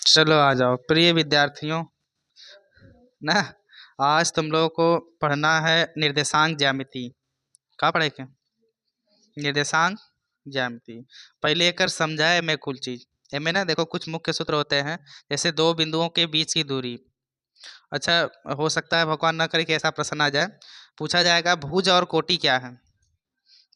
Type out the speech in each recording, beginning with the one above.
चलो आ जाओ प्रिय विद्यार्थियों ना। आज तुम लोगों को पढ़ना है निर्देशांक ज्यामिति। कहाँ पढ़े क्या? निर्देशांक ज्यामिति। पहले एक समझाए मैं कुल चीज एमे ना। देखो कुछ मुख्य सूत्र होते हैं, जैसे दो बिंदुओं के बीच की दूरी। अच्छा, हो सकता है भगवान न करे कि ऐसा प्रश्न आ जाए, पूछा जाएगा भुज और कोटि क्या है।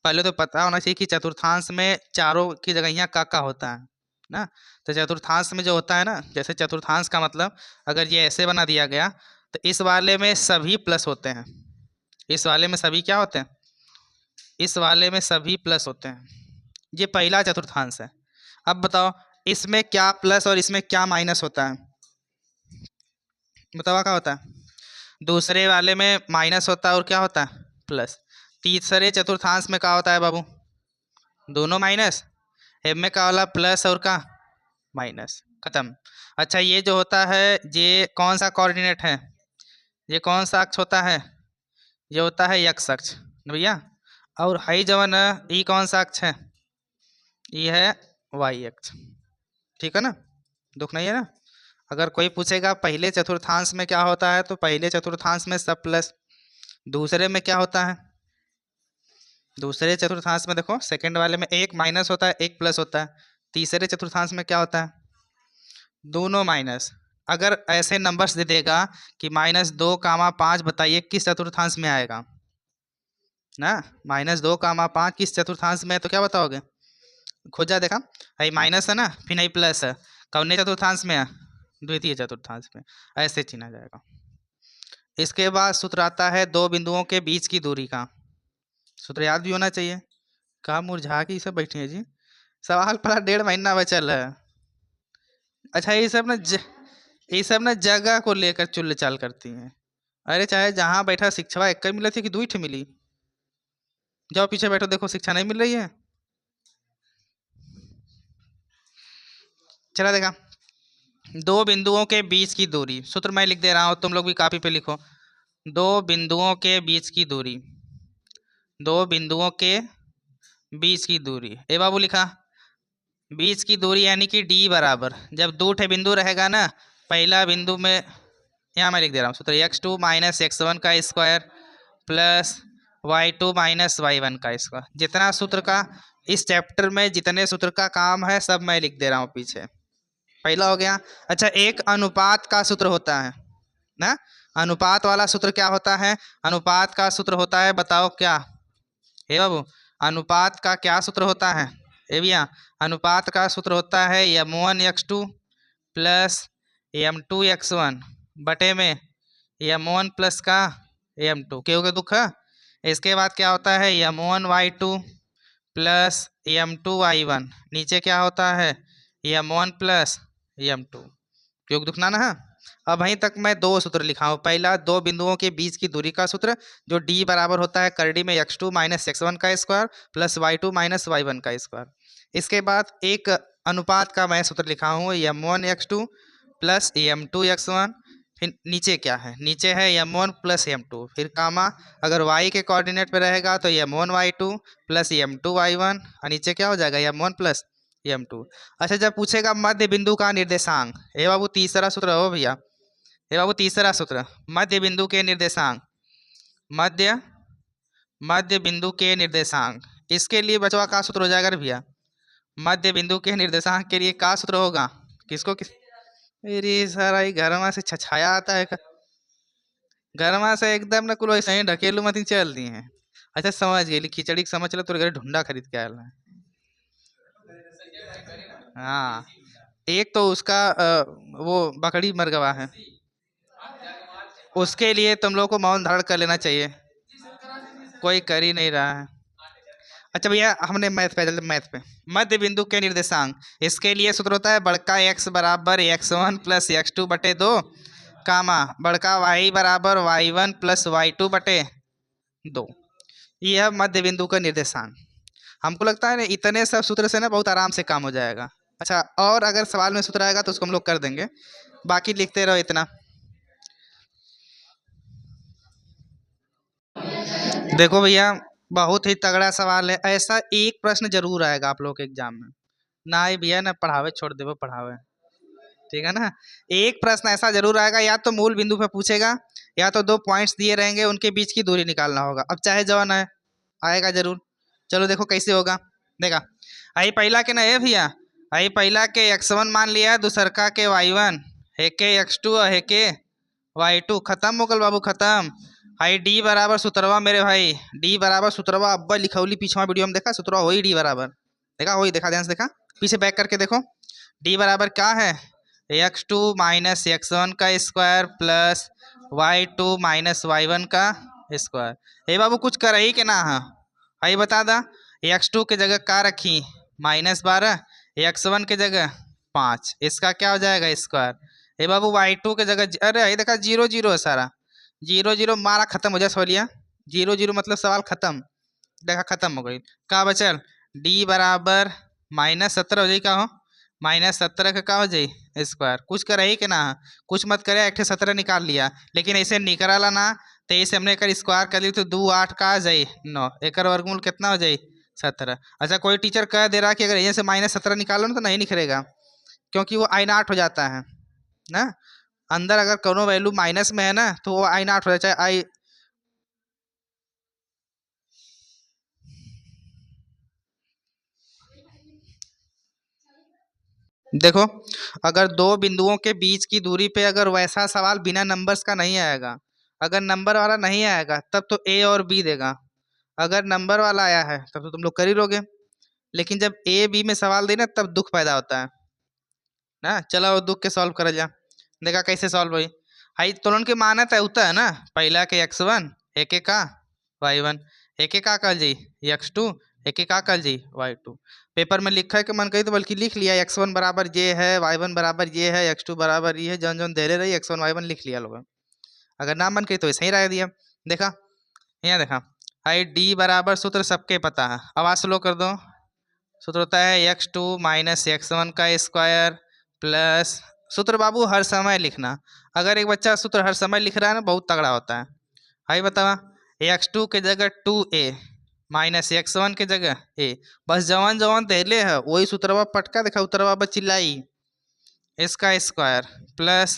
पहले तो पता होना चाहिए कि चतुर्थांश में चारों की जगह यहाँ का होता है ना। तो चतुर्थांश में जो होता है ना, जैसे चतुर्थांश का मतलब अगर ये ऐसे बना दिया गया तो इस वाले में सभी प्लस होते हैं। इस वाले में सभी क्या होते हैं? इस वाले में सभी प्लस होते हैं। ये पहला चतुर्थांश है। अब बताओ इसमें क्या प्लस और इसमें क्या माइनस होता है? बताओ क्या होता है? दूसरे वाले में माइनस होता है और क्या होता है? प्लस। तीसरे चतुर्थांश में क्या होता है बाबू? दोनों माइनस। एम में का वाला प्लस और का माइनस, खत्म। अच्छा, ये जो होता है ये कौन सा कोऑर्डिनेट है? ये कौन सा अक्ष होता है? ये होता है एक्स अक्ष ना भैया। और हाई जवन ये कौन सा अक्ष है? ये है वाई अक्ष। ठीक है ना, दुख नहीं है ना। अगर कोई पूछेगा पहले चतुर्थांश में क्या होता है, तो पहले चतुर्थांश में सब प्लस। दूसरे में क्या होता है? दूसरे चतुर्थांश में देखो सेकंड वाले में एक माइनस होता है एक प्लस होता है। तीसरे चतुर्थांश में क्या होता है? दोनों माइनस। अगर ऐसे नंबर्स दे देगा कि -2, 5, बताइए किस चतुर्थांश में आएगा ना। -2, 5 किस चतुर्थांश में है, तो क्या बताओगे? खोजा देखा, आई माइनस है ना, फिर नहीं प्लस है, कौने चतुर्थांश में है? द्वितीय चतुर्थांश में। ऐसे चिन्हा जाएगा। इसके बाद सूत्र आता है दो बिंदुओं के बीच की दूरी का। सूत्र याद भी होना चाहिए। कहाँ मुरझा के सब बैठे हैं जी, सवाल पढ़ा 1.5 महीना बचल है। अच्छा, ये सब ना जगह को लेकर चुल चाल करती हैं। अरे चाहे जहाँ बैठा शिक्षा एक मिली थी कि 2 मिली? जाओ पीछे बैठो, देखो शिक्षा नहीं मिल रही है। चला देखा, दो बिंदुओं के बीच की दूरी। सूत्र मैं लिख दे रहा हूँ, तुम लोग भी कॉपी पे लिखो। दो बिंदुओं के बीच की दूरी, दो बिंदुओं के बीच की दूरी। ए बाबू लिखा, बीच की दूरी यानी कि डी बराबर, जब दो ठे बिंदु रहेगा ना, पहला बिंदु में यहाँ मैं लिख दे रहा हूँ सूत्र x2 माइनस x1 का square plus y2 minus y1 का स्क्वायर। जितना सूत्र का इस चैप्टर में जितने सूत्र का काम है सब मैं लिख दे रहा हूँ पीछे। पहला हो गया। अच्छा, एक अनुपात का सूत्र होता है ना। अनुपात वाला सूत्र क्या होता है? अनुपात का सूत्र होता है, बताओ क्या? हे बाबू, अनुपात का क्या सूत्र होता है? ए भैया, अनुपात का सूत्र होता है m1x2 प्लस m2x1 बटे में m1 प्लस का m2। क्यों के दुख है? इसके बाद क्या होता है? m1y2 प्लस m2y1, नीचे क्या होता है? m1 plus m2। क्यों दुखना ना है। अब वहीं तक मैं दो सूत्र लिखा हूँ। पहला, दो बिंदुओं के बीच की दूरी का सूत्र, जो d बराबर होता है करड़ी में x2 माइनस x1 का square plus y2 minus y1 का स्क्वायर। इसके बाद एक अनुपात का मैं सूत्र लिखा हूँ m1x2 प्लस m2x1। फिर नीचे क्या है? नीचे है m1 प्लस m2, फिर कामा, अगर y के कोऑर्डिनेट पे रहेगा तो m1y2 प्लस m2y1, और नीचे क्या हो जाएगा? m1 plus m2। अच्छा, जब पूछेगा मध्य बिंदु का निर्देशांक, हे बाबू तीसरा सूत्र हो भैया, हे बाबू तीसरा सूत्र, मध्य बिंदु के निर्देशांक, मध्य मध्य बिंदु के निर्देशांक। इसके लिए बचवा का सूत्र हो जाएगा रे भैया? मध्य बिंदु के निर्देशांक के लिए का सूत्र होगा? किसको किस? अरे सर, आई घर में से छछाया आता है, घर में से एकदम ना कुल वैसे ही ढकेलू मत चल दी है। अच्छा समझ गई, खिचड़ी समझ लो, तो घर ढूंढा खरीद के आया है। हाँ, एक तो उसका वो बकरी मर गवा है, उसके लिए तुम लोग को मौन धारण कर लेना चाहिए। कोई कर ही नहीं रहा है। अच्छा भैया, हमने मैथ पे चलते, मैथ पे मध्य बिंदु के निर्देशांक। इसके लिए सूत्र होता है बड़का x बराबर x1 प्लस x2 बटे 2, कामा बड़का y बराबर y1 प्लस y2 बटे 2। यह मध्य बिंदु का निर्देशांक। हमको लगता है ना इतने सब सूत्र से ना बहुत आराम से काम हो जाएगा। अच्छा, और अगर सवाल में सूत्र आएगा तो उसको हम लोग कर देंगे, बाकी लिखते रहो इतना। देखो भैया, बहुत ही तगड़ा सवाल है। ऐसा एक प्रश्न जरूर आएगा आप लोग के एग्जाम में। ना ही भैया ना पढ़ावे छोड़ देवो पढ़ावे। ठीक है ना। एक प्रश्न ऐसा जरूर आएगा, या तो मूल बिंदु पे पूछेगा या तो दो पॉइंट्स दिए रहेंगे उनके बीच की दूरी निकालना होगा। अब चाहे जवान है, आएगा जरूर। चलो देखो कैसे होगा। देखा आई पहला के ना ए भैया, आई पहला के x1 मान लिया, दूसरका के y1, हे के x2 और हे के y2। खत्म हो गल बाबू, खत्म। आई डी बराबर सूत्रवा मेरे भाई, डी बराबर सूत्रवा अब्बा लिखौली पीछवा वीडियो में देखा, सूत्रवा वही डी बराबर। देखा वही, देखा ध्यान से देखा, पीछे बैक करके देखो। डी बराबर क्या है, x2 माइनस x1 का square plus y2 minus y1 का स्क्वायर। हे बाबू कुछ कर ही के ना है, आई बता दा। x2 के जगह क्या रखी, -12, x1 के जगह 5, इसका क्या हो जाएगा स्क्वायर। हे बाबू y2 के जगह, अरे ये देखा 0 0 है सारा, 0 0 मारा खत्म हो जाए सवालिया, 0 0 मतलब सवाल खत्म। देखा खत्म हो गई। का बचल d बराबर -17 हो जाए, का हो -17 का क्या हो जाए स्क्वायर। कुछ करे ही के ना, कुछ मत करे, 117 निकाल लिया, लेकिन ऐसे निकला ना, तो इसे हमने एक स्क्वायर कर ली तो 2 8 का आ जाए 9, एक वर्गमूल कितना हो जाए 17। अच्छा कोई टीचर कह दे रहा कि अगर यहाँ से -17 निकालो ना तो नहीं निकलेगा, क्योंकि वो I0 हो जाता है ना। अंदर अगर कोनो वैल्यू माइनस में है ना तो वो I0 हो जाता है। आई देखो, अगर दो बिंदुओं के बीच की दूरी पे अगर वैसा सवाल बिना नंबर्स का नहीं आएगा, अगर नंबर वाला नहीं आएगा तब तो ए और बी देगा, अगर नंबर वाला आया है तब तो तुम लोग कर ही लोगे। लेकिन जब ए बी में सवाल दे ना तब दुख पैदा होता है ना। चलो वो दुख के सॉल्व कर जा। देखा कैसे सॉल्व हुई। हाई तुलन के माना तय होता है ना, पहला के x1 एक का y1, एक का कल जी x2, एक का कल जी y2। पेपर में लिखा है कि मन कही तो बल्कि लिख लिया, x1 बराबर ये है, y1 बराबर ये है, x2 बराबर ये है, जौन जौन दे रही x1 y1 लिख लिया लोग। अगर ना मन कही तो ऐसे ही राय दिया। देखा यहाँ देखा, हाई डी बराबर सूत्र सबके पता है, आवाज स्लो कर दो। सूत्र होता है x2 माइनस x1 का स्क्वायर प्लस, सूत्र बाबू हर समय लिखना। अगर एक बच्चा सूत्र हर समय लिख रहा है ना बहुत तगड़ा होता है। हाई बतावा, x2 के जगह 2a माइनस x1 के जगह a, बस जवान जवान दहले है वही सूत्रवा पटका देखा, उतरवा बस चिल्लाई, इसका स्क्वायर प्लस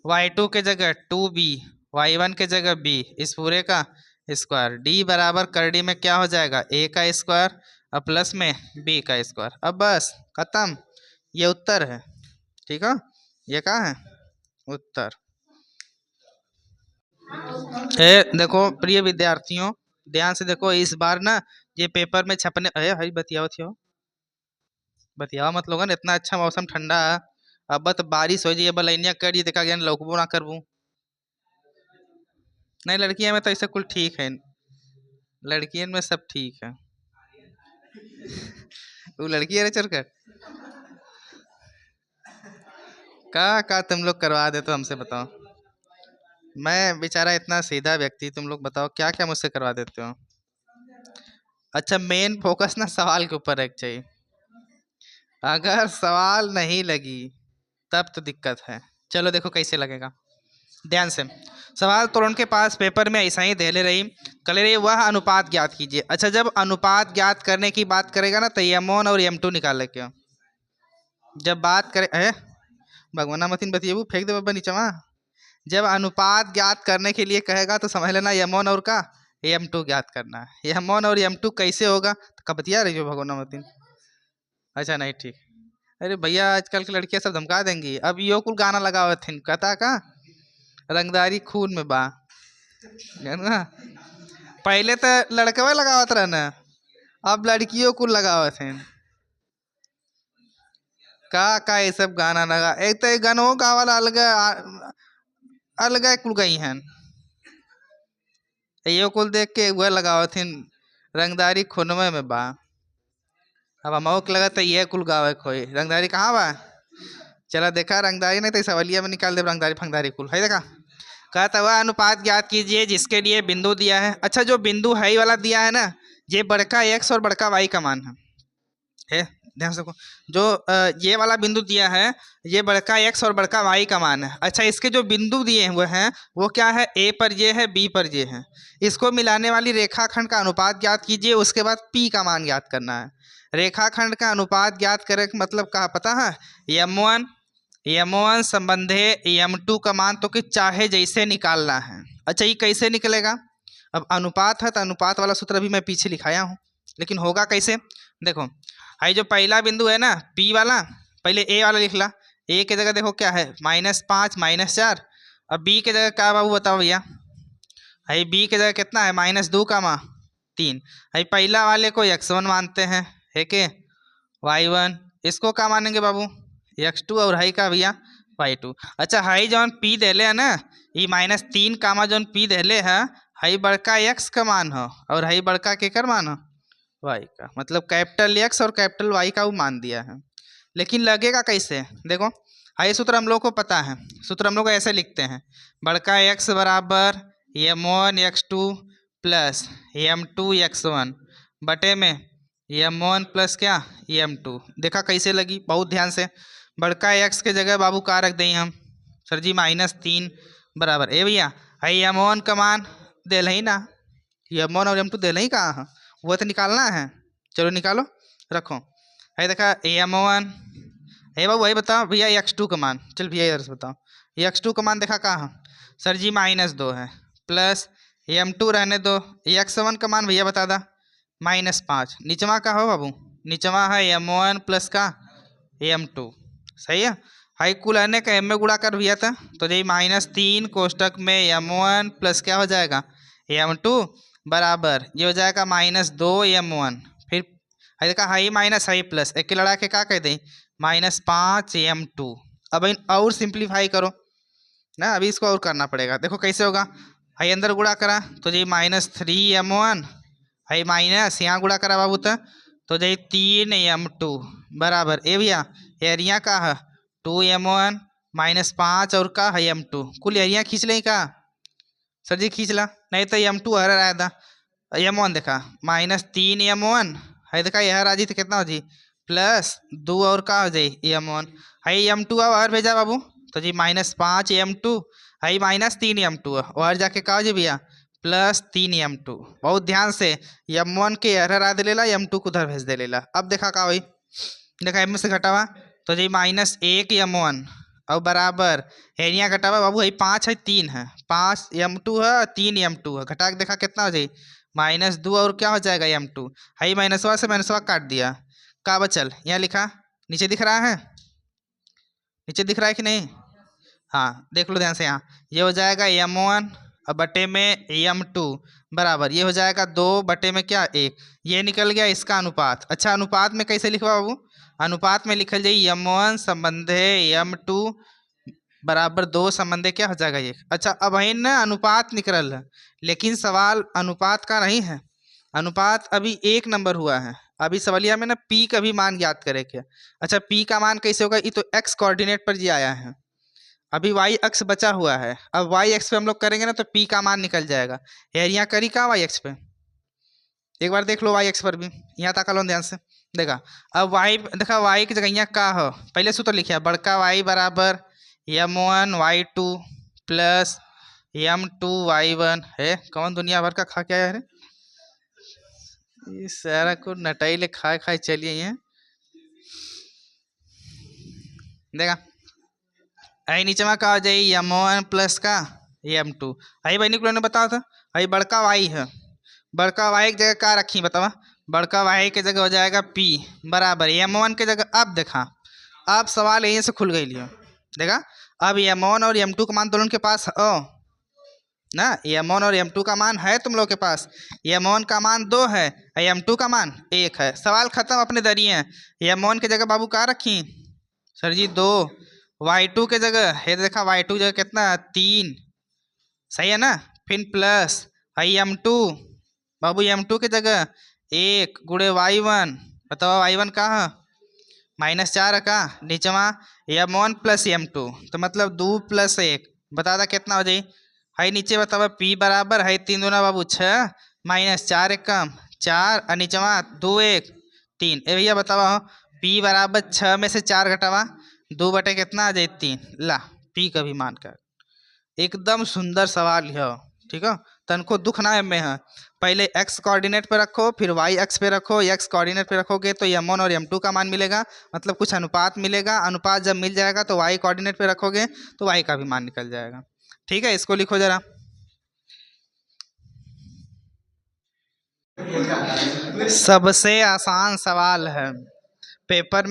y2 के जगह 2b, y1 के जगह b, इस पूरे का स्क्वायर। डी बराबर करडी में क्या हो जाएगा, a का स्क्वायर और प्लस में b का स्क्वायर। अब बस खत्म, ये उत्तर है। ठीक है, ये क्या है उत्तर। देखो प्रिय विद्यार्थियों, ध्यान से देखो, इस बार ना ये पेपर में छपने, अरे हरी बतियाओ थियो, बतियाओ मत लोगन, इतना अच्छा मौसम ठंडा है। अब तो बारिश हो जाइए, बलैनिया कर ये देखा गया लौकबो ना करबू। नहीं लड़कियां में तो ऐसा कुल ठीक है, लड़कियन में सब ठीक है। वो लड़की है रे चरकर, का तुम लोग करवा दे तो हमसे बताओ। मैं बेचारा इतना सीधा व्यक्ति, तुम लोग बताओ क्या क्या मुझसे करवा देते हो। अच्छा मेन फोकस ना सवाल के ऊपर रख चाहिए, अगर सवाल नहीं लगी तब तो दिक्कत है। चलो देखो कैसे लगेगा, ध्यान से। सवाल तोरण के पास पेपर में ऐसा ही दहले रही, कले रही वह अनुपात ज्ञात कीजिए। अच्छा जब अनुपात ज्ञात करने की बात करेगा ना तो m1 और m2 निकाल लेके, जब बात करे भगवाना मतीन बतिएबू फेंक दे बब्बा नीचवा। जब अनुपात ज्ञात करने के लिए कहेगा तो समझ लेना m1 और का m2 ज्ञात करना है। m1 और m2 कैसे होगा तो कब बतिया रही हो भगवाना मतीन। अच्छा नहीं ठीक, अरे भैया आजकल की लड़कियां सब धमका देंगी। अब यो कुल गाना लगा हुआ थे कहता का रंगदारी खून में बा, है ना। पहले तो लड़कवा लगावत रहना, अब लड़कियों को लगावत हैं। का ये सब गाना लगा, एक तो ये गानों गावाला अलग अलग कुल गई हैं, यो कुल देख के वह लगावत हैं रंगदारी खूनवे में बा। अब हमको लगा तो ये कुल गावे खोई रंगदारी कहाँ बा। चला देखा रंगदारी नहीं तो सवालिया में निकाल दे रंगदारी फंगदारी कुल है। देखा कहता हुआ अनुपात ज्ञात कीजिए जिसके लिए बिंदु दिया है। अच्छा जो बिंदु है वाला दिया है ना, ये बड़का x और बड़का y का मान है ध्यान से। जो ये वाला बिंदु दिया है ये बड़का x और बड़का y का मान है। अच्छा इसके जो बिंदु दिए हुए हैं वो क्या है, a पर ये है, b पर ये है। इसको मिलाने वाली रेखाखंड का अनुपात ज्ञात कीजिए, उसके बाद p का मान ज्ञात करना है। रेखाखंड का अनुपात ज्ञात करे मतलब कहा पता है, m1 M1 संबंधे M2 का मान तो कि चाहे जैसे निकालना है। अच्छा ये कैसे निकलेगा? अब अनुपात है तो अनुपात वाला सूत्र अभी मैं पीछे लिखाया हूँ, लेकिन होगा कैसे? देखो ये जो पहला बिंदु है ना P वाला, पहले A वाला लिख ला। A के जगह देखो क्या है -5 -4। अब B के जगह क्या बाबू बताओ भैया? है B के जगह कितना है -2 का 3। है पहला वाले को x1 मानते हैं, है के y1, इसको क्या मानेंगे बाबू x2, और हाई का भैया y2। अच्छा हाई जौन P देले है ना, ये -3 कामा जौन P देले है, हाई बड़का x का मान हो और हाई बड़का केकर मान हो y का, मतलब कैपिटल X और कैपिटल Y का वो मान दिया है। लेकिन लगेगा कैसे? देखो हाई सूत्र हम लोग को पता है, सूत्र हम लोग ऐसे लिखते हैं, बड़का x बराबर M1 x2 plus M2 x1 बटे में M1 प्लस क्या M2। देखा कैसे लगी? बहुत ध्यान से। बड़का x के जगह बाबू का रख दें हम, सर जी -3 बराबर ए भैया हाई M1 का मान दे ही ना, M1 और M2 दे ही कहाँ है, वो तो निकालना है। चलो निकालो, रखो। है देखा M1 है बाबू, वही बताओ भैया x2 का मान। चल भैया इधर से बताओ, x2 का मान देखा कहाँ है? सर जी -2 है, प्लस M2 रहने दो, x1 का मान भैया बता दा -5। नीचवा का हो बाबू? नीचवा है M1 प्लस का M2, सही है। हाई कुल रहने का M में गुणा कर भैया था, तो जी -3 कोष्टक में M1 प्लस क्या हो जाएगा M2 बराबर ये हो जाएगा -2 M1। फिर देखा हाई माइनस हाई प्लस एक के लड़ा के क्या कह दें -5 M2। अब इन और सिंप्लीफाई करो ना, अभी इसको और करना पड़ेगा। देखो कैसे होगा, हाई अंदर गुणा करा तो जी -3 M1, हाई माइनस यहाँ गुणा करा बाबू तो जी 3 M2 बराबर ए भैया एरिया का है 2 M1 -5 और का है M2। कुल एरिया खींच लें का सर जी? खींच ला, नहीं तो M2 हर आया था M1 देखा -3 M1 है, देखा यह राजी तो कितना हो जी +2 और का हो जाए M1 है M2 अब हर भेजा बाबू तो जी -5 M2 है -3 M2 और जाके का हो जी भैया +3 M2। बहुत ध्यान से M1 के एरर आ दे लेला, M2 को उधर भेज दे लेला। अब देखा का वही देखा M से घटावा तो जी -1 M1 और बराबर एरिया घटावा बाबू है 5 है 3 है, 5 M2 है 3 M2 है, घटा के देखा कितना हो जाए -2 और क्या हो जाएगा M2। हाई माइनसवा से माइनसवा काट दिया, का बचल यहाँ लिखा नीचे दिख रहा है, नीचे दिख रहा है कि नहीं? हाँ देख लो ध्यान से, यहाँ ये हो जाएगा M1 और बटे में M2 बराबर ये हो जाएगा 2 बटे में क्या 1, ये निकल गया इसका अनुपात। अच्छा अनुपात में कैसे लिखवा बाबू? अनुपात में लिखल जाए M1 संबंधे M2 बराबर 2 संबंधे क्या हो जाएगा 1। अच्छा अब है ना अनुपात निकल है, लेकिन सवाल अनुपात का नहीं है, अनुपात अभी 1 नंबर हुआ है। अभी सवालिया में ना P का भी मान याद करे क्या? अच्छा P का मान कैसे होगा? ये तो x कोऑर्डिनेट पर जी आया है, अभी y अक्ष बचा हुआ है। अब y अक्ष पे हम लोग करेंगे ना तो P का मान निकल जाएगा। एरिया करी का y अक्ष पे, एक बार देख लो y अक्ष पर भी, यहाँ तक लो ध्यान से देखा। अब y देखा y की जगह यहाँ का हो, पहले सूत्र लिखिए बड़का y बराबर M1 y2 plus M2 y1 है। कौन दुनिया भर का खा के आया है? इस सारा को नटाई ले खाए खाए चलिए यहाँ देखा। आई नीचे में का हो जाए M1 प्लस का M2। आई भाई निकलो ने बताओ था, आई बड़का y है, बड़का y की जगह क्या रखी बतावा? बड़का y के जगह हो जाएगा P बराबर M1 के जगह। अब देखा अब सवाल यहीं से खुल गई लियो देखा। अब M1 और M2 का मान दोनों के पास हो ना, M1 और M2 का मान है तुम लोग के पास। M1 का मान 2 है, M2 का मान 1 है। सवाल खत्म अपने दरिए। M1 के जगह बाबू क्या रखी सर जी 2, y2 के जगह है देखा y2 जगह कितना 3, सही है ना। फिर प्लस है M2 बाबू M2 के जगह 1 गुड़े y1, बताओ y1 का है -4 का। नीचवा M1 प्लस M2 तो मतलब 2 + 1 बता दा कितना हो जाए। है नीचे बतावा P बराबर है 3 दूना बाबू 6 -4 1 कम 4 और नीचवा 2 1 3। ए भैया बतावा P बराबर 6 में से 4 घटावा 2 बटे कितना आ जाए 3। ला P का भी मान कर एकदम सुंदर सवाल है, ठीक है। तनको दुख ना में है। पहले एक्स कोऑर्डिनेट पे रखो, फिर वाई एक्स पे रखो। एक्स कोऑर्डिनेट पे रखोगे तो m1 और m2 का मान मिलेगा, मतलब कुछ अनुपात मिलेगा। अनुपात जब मिल जाएगा तो वाई कोऑर्डिनेट पे रखोगे तो वाई का भी मान निकल जाएगा। ठीक है, इसको लिखो जरा। सबसे आसान सवाल है, पेपर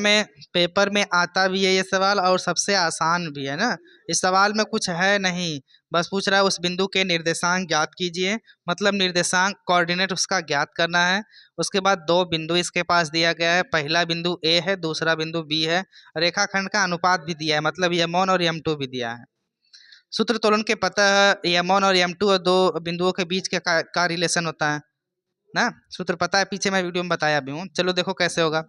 में आता भी है ये सवाल और सबसे आसान भी है ना। इस सवाल में कुछ है नहीं, बस पूछ रहा है उस बिंदु के निर्देशांक ज्ञात कीजिए, मतलब निर्देशांक कोऑर्डिनेट उसका ज्ञात करना है। उसके बाद दो बिंदु इसके पास दिया गया है, पहला बिंदु ए है, दूसरा बिंदु बी है। रेखाखंड का अनुपात भी दिया है, मतलब m1 और m2 भी दिया है। सूत्र तोलन के पता है m1 और m2 और दो बिंदुओं के बीच का रिलेशन होता है ना। सूत्र पता है, पीछे मैं वीडियो में बताया भी हूँ। चलो देखो कैसे होगा।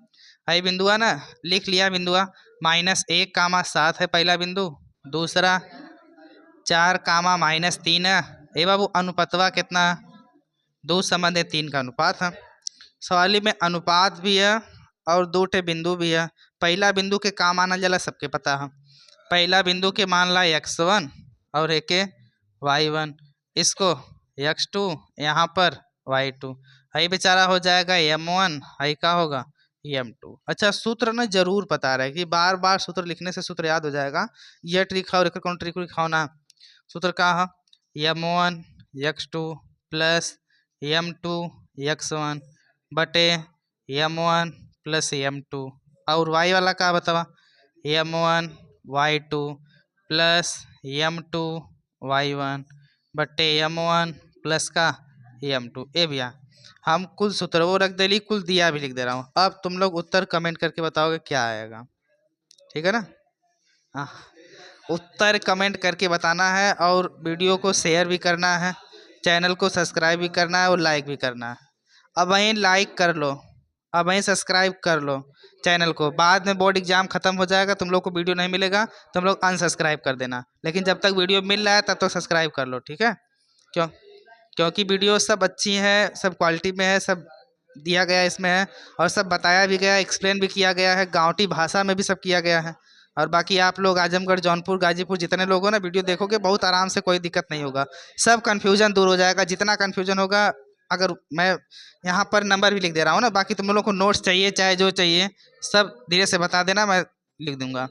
है बिंदुआ ना, लिख लिया बिंदुआ। -1, 7 है पहला बिंदु, दूसरा 4, -3 है। ए बाबू अनुपातवा कितना, 2:3 का अनुपात है। सवाली में अनुपात भी है और दो ठे बिंदु भी है। पहला बिंदु के का मानल जाला सबके पता है। पहला बिंदु के मान ला x1 और एक y1, इसको x2, यहाँ पर y2। हई बेचारा हो जाएगा m1, हई का होगा m2। अच्छा, सूत्र ना जरूर पता रहे कि बार बार सूत्र लिखने से सूत्र याद हो जाएगा। यह ट्रिक है और एक कौन ट्रिक लिखाओ ना। सूत्र का है m1 x2 plus m2 x1 बटे m1 प्लस m2। और y वाला का बतावा, m1 y2 plus m2 y1 बटे m1 प्लस का m2। ए भैया हम कुल सूत्र वो रख देली, कुल दिया भी लिख दे रहा हूँ। अब तुम लोग उत्तर कमेंट करके बताओगे क्या आएगा, ठीक है ना। हाँ, उत्तर कमेंट करके बताना है और वीडियो को शेयर भी करना है, चैनल को सब्सक्राइब भी करना है और लाइक भी करना है। अब वहीं लाइक कर लो, अब वहीं सब्सक्राइब कर लो चैनल को। बाद में बोर्ड एग्जाम खत्म हो जाएगा, तुम लोग को वीडियो नहीं मिलेगा, तुम लोग अनसब्सक्राइब कर देना। लेकिन जब तक वीडियो मिल रहा है तब तक सब्सक्राइब कर लो, ठीक है। क्यों, क्योंकि वीडियो सब अच्छी है, सब क्वालिटी में है, सब दिया गया इसमें है और सब बताया भी गया है, एक्सप्लेन भी किया गया है, गाँवटी भाषा में भी सब किया गया है। और बाकी आप लोग आजमगढ़, जौनपुर, गाजीपुर जितने लोग हो ना, वीडियो देखोगे बहुत आराम से, कोई दिक्कत नहीं होगा। सब कन्फ्यूजन दूर हो जाएगा, जितना कन्फ्यूजन होगा। अगर मैं यहाँ पर नंबर भी लिख दे रहा हूँ ना, बाकी तुम लोगों को नोट्स चाहिए चाहे जो चाहिए सब धीरे से बता देना, मैं लिख दूंगा।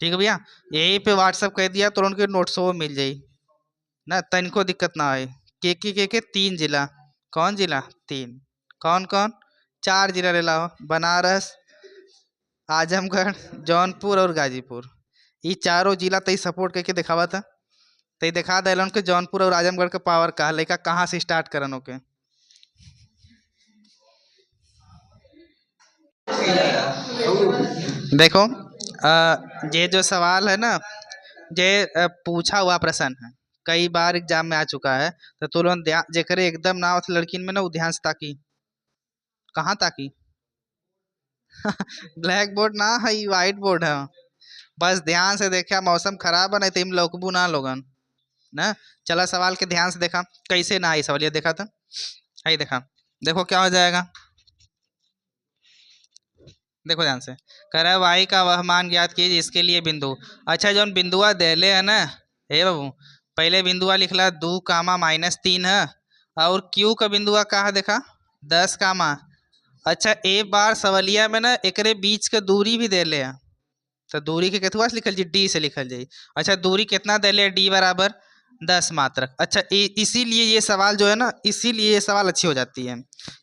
ठीक है भैया, यहीं पे व्हाट्सअप कर दिया तो उनके नोट्स वो मिल जाई ना, तनिको दिक्कत ना आए। के 3 जिला, कौन जिला 3, कौन कौन 4 जिला ले लाओ, बनारस, आजमगढ़, जौनपुर और गाजीपुर। ये चारों जिला तई सपोर्ट करके दिखावा था, तई दिखा दिलन के जौनपुर और आजमगढ़ के पावर का लेका कहाँ से स्टार्ट करन ओके। देखो ये जो सवाल है ना, ये पूछा हुआ प्रश्न है, कई बार एग्जाम में आ चुका है। तो तुरंत ध्यान जेकरे एकदम ना हो लड़किन में ना, वो ध्यान से ताकी। कहाँ ताकी ब्लैक बोर्ड ना है, व्हाइट बोर्ड है। बस ध्यान से देखा, मौसम खराब है नहीं तो इम लौकबू ना लोगन ना। चला सवाल के ध्यान से देखा कैसे ना आई सवाल, ये देखा था, आई देखा। देखो क्या हो जाएगा, देखो ध्यान से। कह रहा है वाई का वह मान ज्ञात कीजिए जिसके लिए बिंदु। अच्छा, जो बिंदुआ देले है ना, हे बाबू, पहले बिंदुआ लिखला 2, -3 है और क्यू का बिंदुआ कहा देखा 10, अच्छा एक बार सवलिया में ना एकरे बीच के दूरी भी देले है, तो दूरी के केथुआ से लिखल जी, डी से लिखल जाई। अच्छा दूरी कितना देले, डी बराबर 10 मात्रक। अच्छा इसीलिए ये सवाल जो है ना, इसीलिए ये सवाल अच्छी हो जाती है,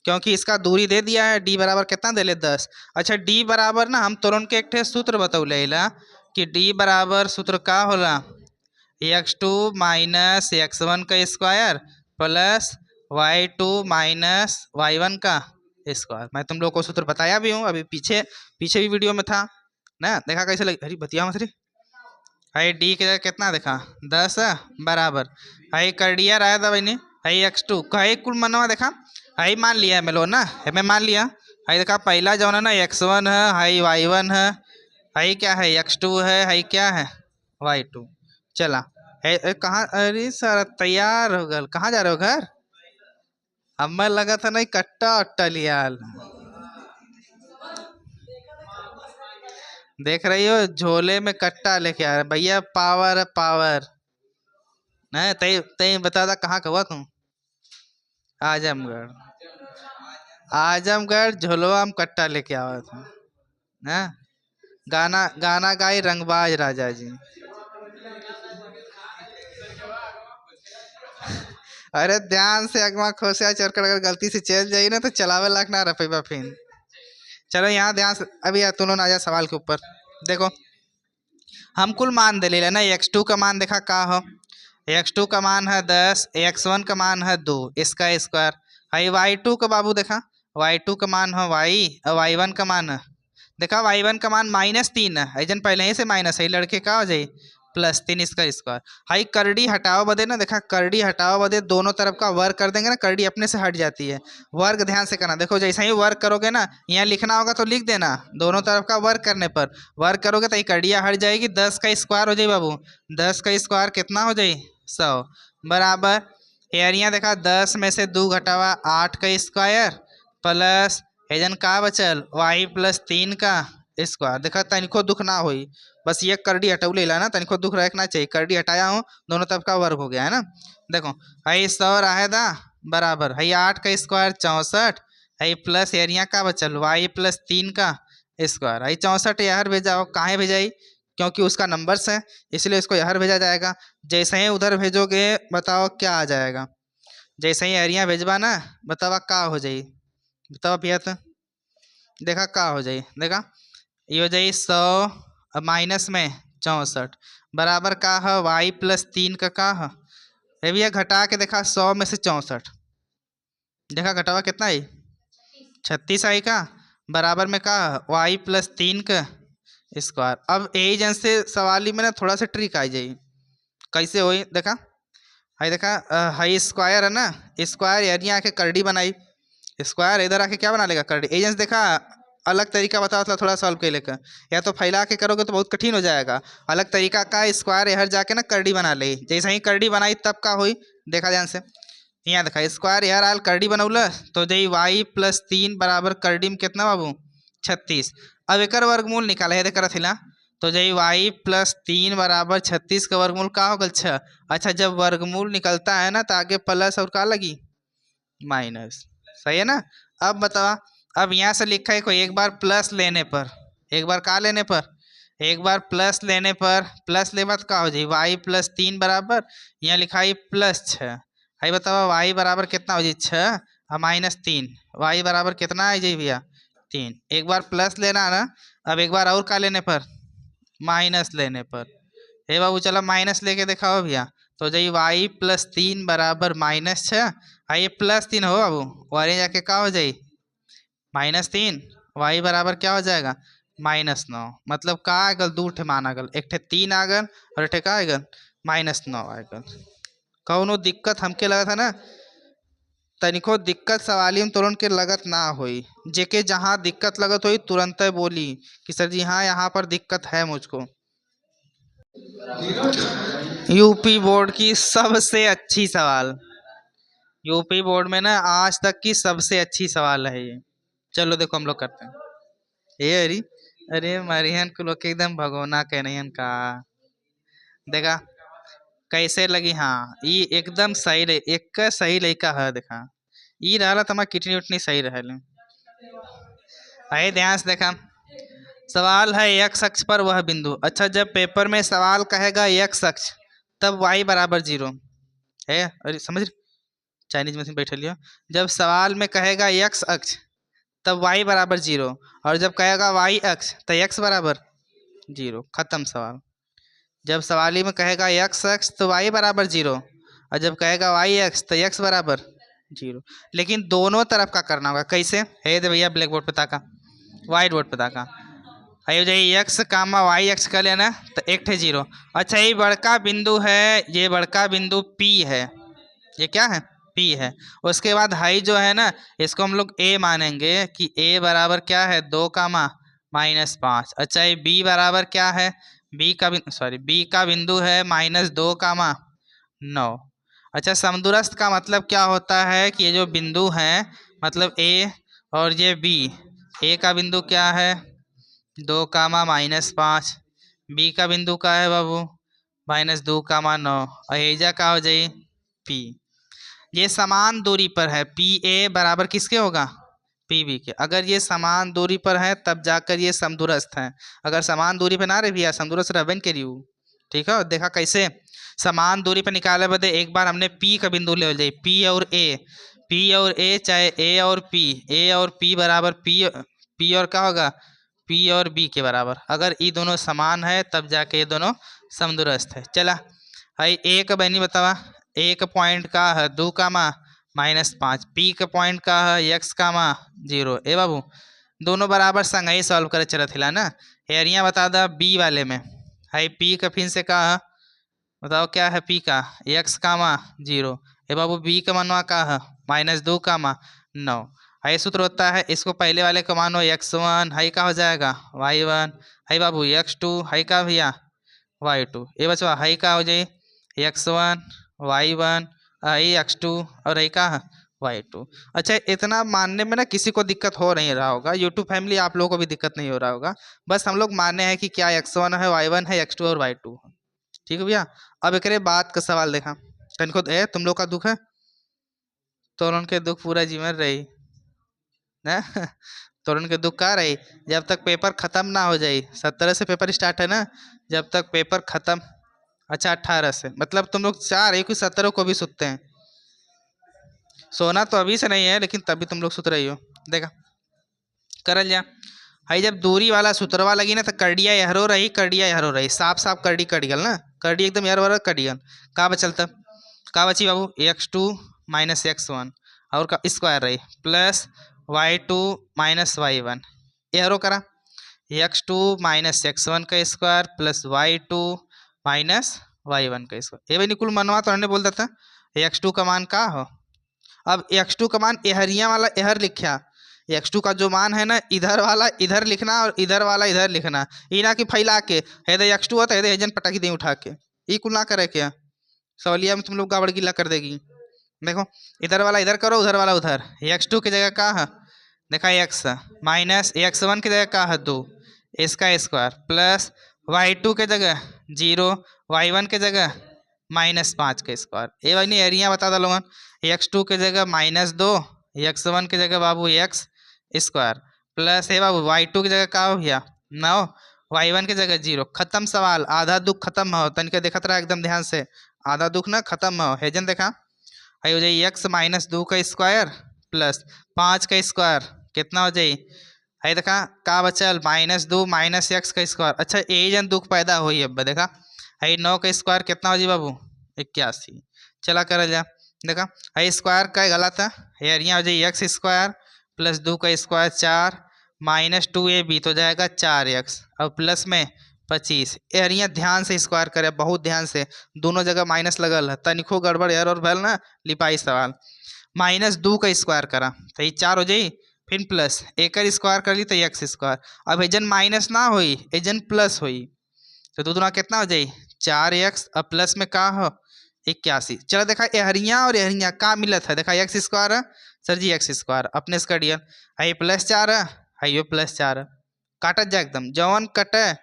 क्योंकि इसका दूरी दे दिया है, डी बराबर कितना दे ले 10। अच्छा डी बराबर ना, हम तुरंत के एक ठे सूत्र बतौले ला कि डी बराबर सूत्र का होला, x2 माइनस x1 का square plus y2 minus y1 का स्क्वायर। मैं तुम लोग को सूत्र बताया भी हूँ, अभी पीछे पीछे भी वीडियो में था ना, देखा कैसे लगी। अरे बतिया मत रे। हाई डी के कितना देखा 10 बराबर, हाई कर दिया रहा था भाई, हाई x2 कई कुल मनवा देखा, हाई मान लिया है मेलो ना, हमें मान लिया। हाई देखा पहला जो है ना x1 है, हाई y1 है, हाई क्या है x2 है, हाई क्या है y2। चला कहाँ, अरे सर तैयार हो गल, कहाँ जा रहे हो घर। हमें लगा था नहीं कट्टा उट्टा लिया, देख रही हो झोले में कट्टा लेके आ रहे भैया, पावर है पावर। नहीं तय तय बता दा कहाँ का हुआ तू? आजमगढ़। आजमगढ़ झोलवा हम कट्टा लेके आवा था ना। गाना गाना गाई रंगबाज राजा जी। अरे ध्यान से अगवा खोसिया चढ़कर अगर गलती से चल जाई ना तो चलावे लायक ना रह पैबा फिर। चलो यहाँ ध्यान से अभी यार तुम लोग आ जा सवाल के ऊपर। देखो हम कुल मान दे ले ना, x2 का मान देखा का हो। x2 का मान है 10, x1 का मान है 2, इसका स्क्वायर। हाई y2 का बाबू देखा, y2 का मान है y और y1 का मान है देखा y1 का मान -3 है, ऐजन पहले ही से माइनस है, लड़के का हो जाए +3 इसका स्क्वायर। हाई करड़ी हटाओ बदे ना, देखा करड़ी हटाओ बदे दोनों तरफ का वर्ग कर देंगे ना, करड़ी अपने से हट जाती है। वर्ग ध्यान से करना, देखो जैसे ही वर्ग करोगे ना, यहाँ लिखना होगा तो लिख देना, दोनों तरफ का वर्ग करने पर वर्ग करोगे तो ये करड़िया हट जाएगी, 10 का स्क्वायर हो जाए बाबू। 10 का स्क्वायर कितना हो जाए 100 बराबर। एरिया देखा 10 में से 2 घटावा 8 का स्क्वायर प्लस एजन का बचल y+3 का स्क्वायर। देखा तनिको दुख ना होई, बस ये करड़ी हटऊ ले ला ना, तनिको दुख रखना चाहिए, करड़ी हटाया हूँ दोनों तरफ का वर्ग हो गया है ना। देखो हई 100 रहेगा बराबर हई 8 का स्क्वायर 64, हई प्लस एरिया का बचल y+3 का स्क्वायर। हई 64 यहाँ भेजा, कहाँ भेजाई क्योंकि उसका नंबर्स है इसलिए इसको यहाँ भेजा जाएगा। जैसे ही उधर भेजोगे बताओ क्या आ जाएगा, जैसे ही एरिया भेजबा ना बतावा का हो जाए, बताओ भैया तो देखा का हो जाए। देखा ये हो जाए 100 माइनस में 64 बराबर का है y+3 का है। ये भैया घटा के देखा 100 में से 64 देखा घटावा कितना है 36 आई का बराबर में का y+3 का स्क्वायर। अब यही जन से सवाल ही में ना थोड़ा सा ट्रिक आ जाए, कैसे हो देखा हाई देखा हाई स्क्वायर है ना, स्क्वायर एरिया आके करड़ी बनाई, स्क्वायर इधर आके क्या बना लेगा करड़ी। एजेंस देखा अलग तरीका बताओ था थोड़ा सॉल्व कर लेकर, या तो फैला के करोगे तो बहुत कठिन हो जाएगा। अलग तरीका का स्क्वायर यहाँ जाके ना करड़ी बना ले, जैसे ही करड़ी बनाई तब का हुई देखा ध्यान से। यहाँ देखा स्क्वायर यार आल करड़ी बनौला तो जई y+3 बराबर करड़ी में कितना बाबू 36। अब एक वर्गमूल निकाला है देखा थिला तो जई y+3 बराबर 36 का वर्गमूल का होगा 6। अच्छा जब वर्गमूल निकलता है ना तो आगे प्लस और का लगी माइनस, सही है ना। अब बतावा, अब यहाँ से लिखा है कोई एक बार प्लस लेने पर, एक बार का लेने पर, एक बार प्लस लेने पर प्लस ले बात का हो जाए y+3 बराबर यहाँ लिखा है +6। है बतावा y बराबर कितना हो जाए 6 और -3, y बराबर कितना आ जाए भैया 3। एक बार प्लस लेना ना, अब एक बार और का लेने पर माइनस लेने पर। हे बाबू चलो माइनस लेके दिखाओ भैया तो जाइए y+3 बराबर -6, ये +3 हो बाबू और ये जाके क्या हो जाए -3, y बराबर क्या हो जाएगा -9। मतलब का आ गल दू ठे मान आ गल, एक ठे 3 आ गल और एक ठे का आ गल -9 आ गल। कौनो दिक्कत हमके लगा था ना, तनिको दिक्कत सवाली में तुरंत के लगत ना होई, जेके जहाँ दिक्कत लगत होई तुरंत बोली कि सर जी हाँ यहाँ पर दिक्कत है मुझको। यूपी बोर्ड की सबसे अच्छी सवाल, यूपी बोर्ड में ना आज तक की सबसे अच्छी सवाल है ये। चलो देखो हम लोग करते हैं ये अरे अरे मरियन को लोग एकदम भगोना कहन का देखा कैसे लगी। हाँ ये एकदम सही रहे, एक सही लड़का है देखा ये रहा तुम्हारा किडनी उटनी सही रहे। आए ध्यान से देखा सवाल है x अक्ष पर वह बिंदु। अच्छा जब पेपर में सवाल कहेगा x अक्ष तब y बराबर 0 है, अरे समझ चाइनीज मशीन बैठे लियो। जब सवाल में कहेगा x अक्ष तब y बराबर 0 और जब कहेगा y अक्ष तो x बराबर 0, खत्म सवाल। जब सवाली में कहेगा x अक्ष तो y बराबर 0 और जब कहेगा y अक्ष तो x बराबर 0। लेकिन दोनों तरफ का करना होगा, कैसे है दे भैया ब्लैक बोर्ड पे ताका व्हाइट बोर्ड पे ताका आयो जाइए एक्स कामा वाई एक्स कर लेना तो एक ठे 0। अच्छा ये बड़का बिंदु है, ये बड़का बिंदु P है, ये क्या है P है। उसके बाद हाई जो है ना इसको हम लोग A मानेंगे कि A बराबर क्या है 2 कामा -5। अच्छा ये B बराबर क्या है B का बिंदु है -2 कामा 9। अच्छा समदूरस्थ का मतलब क्या होता है कि ये जो बिंदु है मतलब A और ये B, A का बिंदु क्या है 2 कामा -5, बी का बिंदु का है बाबू -2, 9 और एजा का हो जाए P। ये समान दूरी पर है, PA बराबर किसके होगा, PB के। अगर ये समान दूरी पर है तब जाकर ये समदूरस्थ है। अगर समान दूरी पर ना रहे भैया समदूरस्थ रहबे करियो। ठीक है, देखा कैसे समान दूरी पर निकाले बदे एक बार हमने P का बिंदु ले जाए, P और A चाहे A और P बराबर P और क्या होगा, P और B के बराबर। अगर ये दोनों समान है तब जाके ये दोनों समदूरस्थ है। चला भाई A का बहनी बतावा, A का पॉइंट का है 2, -5, P का पॉइंट का है x, 0। ए बाबू दोनों बराबर संग ही सॉल्व करे चलत हिला ना। एरिया बता दा B वाले में, हाई P का फिर से का है बताओ क्या है, P का x, 0। ए बाबू B का मनवा का है -2, 9। हाई सूत्र होता है, इसको पहले वाले का मानो x1, हाई का हो जाएगा y1, हाई बाबू x2, हाई का भैया y2। ये बचवा हाई का हो जाए x1, y1, आई x2 और आई का y2। अच्छा इतना मानने में ना किसी को दिक्कत हो नहीं रहा होगा, यूट्यूब फैमिली आप लोगों को भी दिक्कत नहीं हो रहा होगा। बस हम लोग मानने हैं कि क्या x1 है, y1 है, x2 और y2 है। ठीक है भैया। अब एक बात का सवाल देखा, खुद है तुम लोग का दुख है तो उनके दुख पूरा जीवन रही ना तो उनके दुख का रही जब तक पेपर खत्म ना हो जाए। 17 से पेपर स्टार्ट है ना, जब तक पेपर खत्म। अच्छा 18 से, मतलब तुम लोग चाह रहे हो कि 17 को भी सुनते हैं। सोना तो अभी से नहीं है लेकिन तभी तुम लोग सुत रही हो। देखा करल जा भाई, जब दूरी वाला सुतरवा लगी ना तो करडिया यहरो रही, करडिया यहरो रही, साफ साफ करडी कट गल ना, करडी एकदम यार वाला कट गल। का बचल तब का बची बाबू x2 -x1 और का स्क्वायर रही प्लस y2 -y1। यहरो करा x2 -x1 का स्क्वायर प्लस y2 -y1 का स्क्वायर। ये भाई निकुल मनवा तो हमने बोल देता x2 का मान का हो। अब x2 का मान एहरिया वाला एहर लिखा, x2 का जो मान है ना इधर वाला इधर लिखना और इधर वाला इधर लिखना। ये ना कि फैला के है तो x2 होता है एजन पटाखी दे उठा के, ये कुल ना करे क्या सवालिया में तुम लोग गावड़ गिला कर देगी। देखो इधर वाला इधर करो, उधर वाला उधर। x2 की जगह का है देखा x -x1 की जगह का है 2, इसका स्क्वायर प्लस y2 के जगह 0, y1 के जगह -5 का स्क्वायर। ये वाली एरिया बता दो लोगन, x2 के जगह -2, x1 की जगह बाबू x स्क्वायर प्लस है बाबू y2 की जगह का हो गया 9, y1 की जगह 0। खत्म सवाल, आधा दुख खत्म हो। तनिक देखत रहा एकदम ध्यान से, आधा दुख ना खत्म हो। हेजन देखा आई हो जाए x -2 का स्क्वायर प्लस 5 का स्क्वायर कितना हो जाए, है देखा का बचल -2 -x का स्क्वायर। अच्छा यही जन दुख पैदा हुई अब देखा, है 9 का स्क्वायर कितना हो जाए बाबू 81। चला कर जा देखा है स्क्वायर का गलत है, एरिया हो जाए x स्क्वायर प्लस 2 का स्क्वायर 4 -2ab तो जाएगा 4x और प्लस में 25। एरिया ध्यान से स्क्वायर करे, बहुत ध्यान से, दोनों जगह माइनस लगल है, तनिको गड़बड़ यार और भल ना लिपाई सवाल। -2 का स्क्वायर करा तो ये 4 हो जाए, फिर प्लस एक स्क्वायर कर ली तो x स्क्वायर। अब एजन माइनस ना हुई एजन प्लस हुई तो दो दुना कितना हो जाए 4x और प्लस में का हो 81। चलो देखा एहरिया और एहरिया का मिलत है, देखा x स्क्वायर है सर जी x स्क्वायर अपने से कटियल है +4 है, है यो +4 है, काटत जा एकदम जवन कटे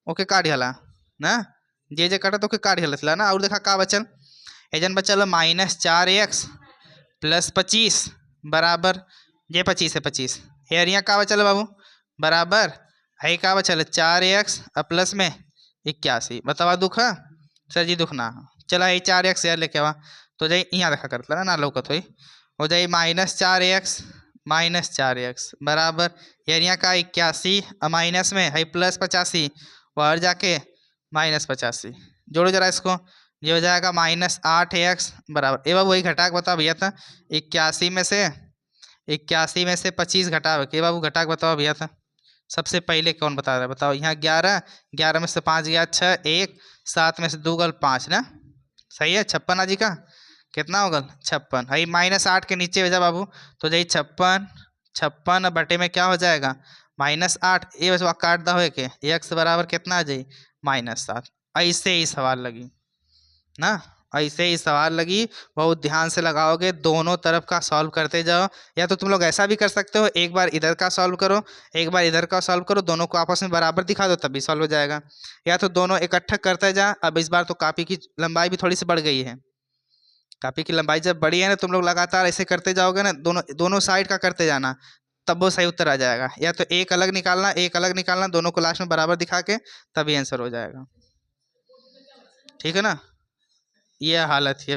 ओके काट हला ना, जे कटे तो ओके काट हला ना। और देखा का बचल एजन बचल -4x प्लस 25 बराबर ये 25 है 25। एरिया का बचल बाबू बराबर है का बचल 4x और प्लस में 81। बतावा दुख है सर जी, दुख ना चला ये 4x यार लेके आवा तो जाए यहाँ देखा करता ना लौकत हो जाए -4x बराबर एरिया का 81 और माइनस में है +85 और जाके -85। जोड़ो जरा इसको, ये हो जाएगा -8x बराबर। बाबू वही घटा के बताओ भैया था 81 में से 25 घटाओ के बाबू घटा के बताओ भैया था। सबसे पहले कौन बता रहा है बताओ, यहाँ 11 में से 5 गया 6, 1 7 में से 2 गल 5 ना, सही है 56 आजी का कितना होगा 56। है -8 के नीचे भेजा बाबू तो जाइए 56 बटे में क्या हो जाएगा -8। ये बस काट दा हो के x बराबर कितना आ जाए -7। ऐसे ही सवाल लगी ना, ऐसे ही सवाल लगी, बहुत ध्यान से लगाओगे, दोनों तरफ का सॉल्व करते जाओ। या तो तुम लोग ऐसा भी कर सकते हो, एक बार इधर का सॉल्व करो, एक बार इधर का सॉल्व करो, दोनों को आपस में बराबर दिखा दो, तब भी सॉल्व हो जाएगा। या तो दोनों इकट्ठा करते जा। अब इस बार तो कापी की लंबाई भी थोड़ी सी बढ़ गई है। कापी की लंबाई जब बढ़ी है ना, तुम लोग लगातार ऐसे करते जाओगे ना, दोनों दोनों साइड का करते जाना, तब वो सही उत्तर आ जाएगा। या तो एक अलग निकालना, एक अलग निकालना, दोनों को लास्ट में बराबर दिखा के तभी आंसर हो जाएगा। ठीक है ना, ये हालत है।